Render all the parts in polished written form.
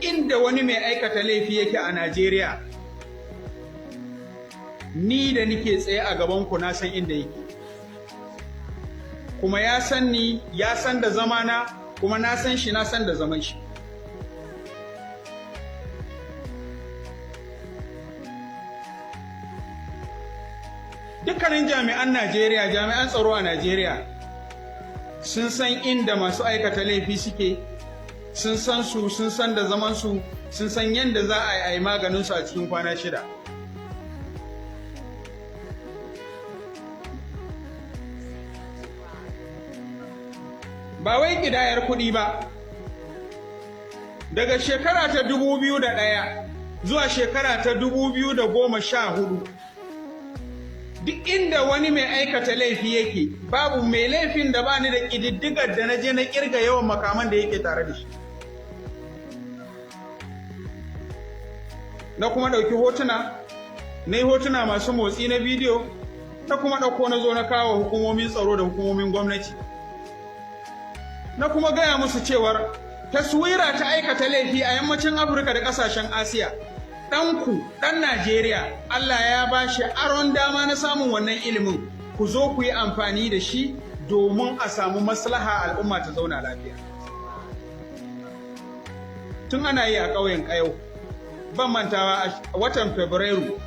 inda wani mai aikata laifi yake a Najeriya, ni da nike tsaye a gabanku na san inda yake. Kuma ya san ni, ya san da zamana, kuma na san shi, na san da zaman shi. Dukkanin jami'an Najeriya, jami'an tsaro a Najeriya sun san inda masu aikata laifi suke, sun san su, sun san da zaman su, sun san yadda za a yi maganin su a cikin kwana 6. Ba wai ƙidayar kuɗi ba. Daga shekara ta 2001 zuwa shekara ta 2014, duk inda wani mai aikata laifi yake, babu mai laifin da ba ni da ƙididdigar da na je na ƙirga yawan makaman da yake tare da shi. Na kuma ɗauki hotuna, na yi hotuna masu motsi na bidiyo, na kuma ɗauko na zo na kawo hukumomin tsaro da hukumomin gwamnati. Na kuma gaya musu cewar taswira ta aikata laifi a yammacin Afirka da ƙasashen Asiya, ɗanku, ɗan Najeriya, Allah ya ba shi aron dama na samun wannan ilimin, ku zo ku yi amfani da shi domin a samu maslaha al'umma ta zauna lafiya. Tun ana yi a ƙauyen Ƙayau, ban mantawa a watan Fabrairu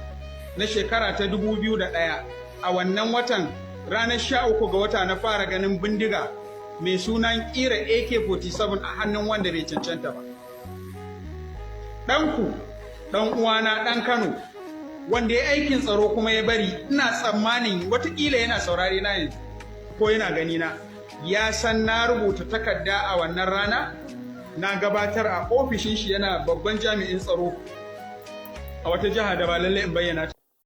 na shekara ta 2001, a wannan watan ranar 13 ga wata na fara ganin bindiga mai sunan ƙira AK-47 a hannun wanda bai cancanta ba. Ɗanku, ɗan uwana, ɗan Kano, wanda ya aikin tsaro kuma ya bari, ina tsammanin watakila yana saurare na yanzu ko yana gani na, ya san na rubuta takarda a wannan rana, na gabatar a ofishin shi, yana babban jami'in tsaro a wata jiha da ba lallai in bayyana ta.